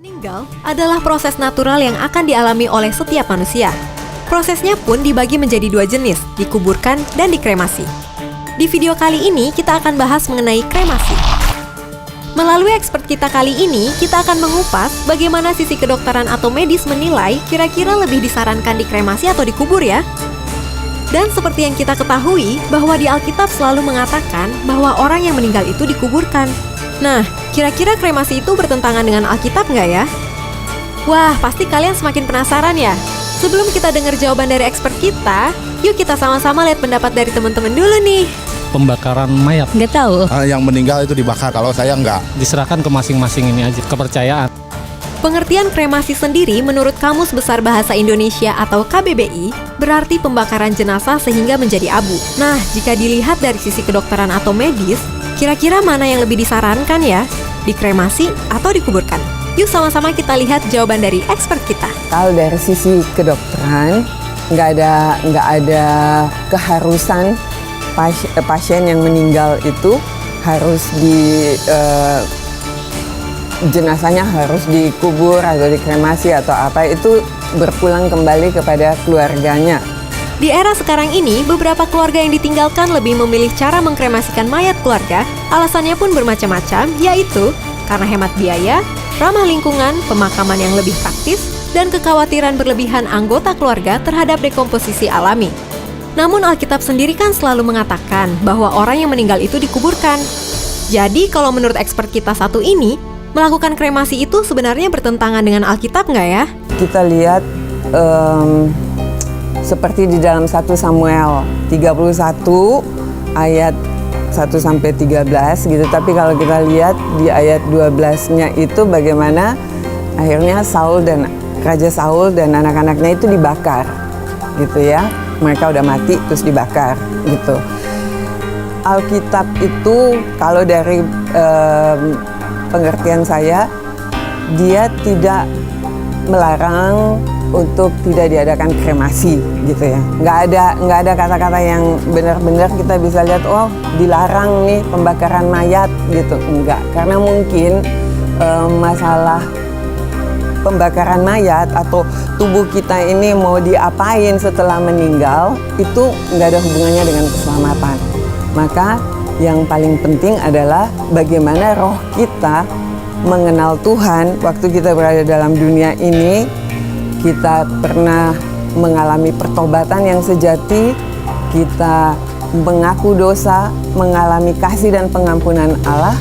Meninggal adalah proses natural yang akan dialami oleh setiap manusia. Prosesnya pun dibagi menjadi dua jenis, dikuburkan dan dikremasi. Di video kali ini kita akan bahas mengenai kremasi. Melalui expert kita kali ini, kita akan mengupas bagaimana sisi kedokteran atau medis menilai kira-kira lebih disarankan dikremasi atau dikubur ya. Dan seperti yang kita ketahui, bahwa di Alkitab selalu mengatakan bahwa orang yang meninggal itu dikuburkan. Nah, kira-kira kremasi itu bertentangan dengan Alkitab nggak ya? Wah, pasti kalian semakin penasaran ya? Sebelum kita dengar jawaban dari expert kita, yuk kita sama-sama lihat pendapat dari teman-teman dulu nih. Pembakaran mayat Nggak tahu. Yang meninggal itu dibakar, kalau saya enggak. diserahkan ke masing-masing ini aja, kepercayaan. Pengertian kremasi sendiri menurut Kamus Besar Bahasa Indonesia atau KBBI berarti pembakaran jenazah sehingga menjadi abu. Nah, jika dilihat dari sisi kedokteran atau medis, kira-kira mana yang lebih disarankan ya? Dikremasi atau dikuburkan? Yuk sama-sama kita lihat jawaban dari expert kita. Kalau dari sisi kedokteran, nggak ada keharusan pasien yang meninggal itu harus jenazahnya harus dikubur atau dikremasi atau apa, itu berpulang kembali kepada keluarganya. Di era sekarang ini, beberapa keluarga yang ditinggalkan lebih memilih cara mengkremasikan mayat keluarga. Alasannya pun bermacam-macam, yaitu karena hemat biaya, ramah lingkungan, pemakaman yang lebih praktis, dan kekhawatiran berlebihan anggota keluarga terhadap dekomposisi alami. Namun Alkitab sendiri kan selalu mengatakan bahwa orang yang meninggal itu dikuburkan. Jadi kalau menurut expert kita satu ini, melakukan kremasi itu sebenarnya bertentangan dengan Alkitab nggak ya? Kita lihat seperti di dalam 1 Samuel 31 ayat 1-13 gitu. Tapi kalau kita lihat di ayat 12-nya itu bagaimana akhirnya Raja Saul dan anak-anaknya itu dibakar gitu ya. Mereka udah mati terus dibakar gitu. Alkitab itu kalau dari pengertian saya, dia tidak melarang untuk tidak diadakan kremasi gitu ya. Nggak ada kata-kata yang benar-benar kita bisa lihat, oh dilarang nih pembakaran mayat gitu. Enggak, karena mungkin masalah pembakaran mayat atau tubuh kita ini mau diapain setelah meninggal itu nggak ada hubungannya dengan keselamatan. Maka yang paling penting adalah bagaimana roh kita mengenal Tuhan waktu kita berada dalam dunia ini. Kita pernah mengalami pertobatan yang sejati, kita mengaku dosa, mengalami kasih dan pengampunan Allah,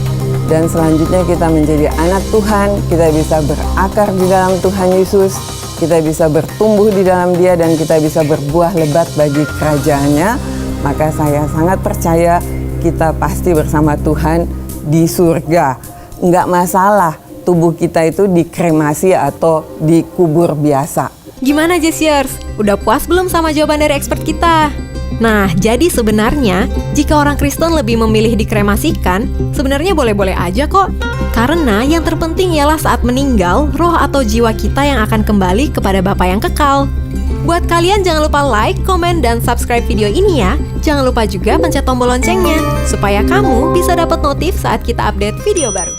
dan selanjutnya kita menjadi anak Tuhan, kita bisa berakar di dalam Tuhan Yesus, kita bisa bertumbuh di dalam Dia, dan kita bisa berbuah lebat bagi kerajaannya. Maka saya sangat percaya kita pasti bersama Tuhan di surga. Nggak masalah tubuh kita itu dikremasi atau dikubur biasa. Gimana Jesiers? Udah puas belum sama jawaban dari expert kita? Nah, jadi sebenarnya jika orang Kristen lebih memilih dikremasikan, sebenarnya boleh-boleh aja kok. Karena yang terpenting ialah saat meninggal, roh atau jiwa kita yang akan kembali kepada Bapa yang kekal. Buat kalian jangan lupa like, komen, dan subscribe video ini ya. Jangan lupa juga pencet tombol loncengnya, supaya kamu bisa dapat notif saat kita update video baru.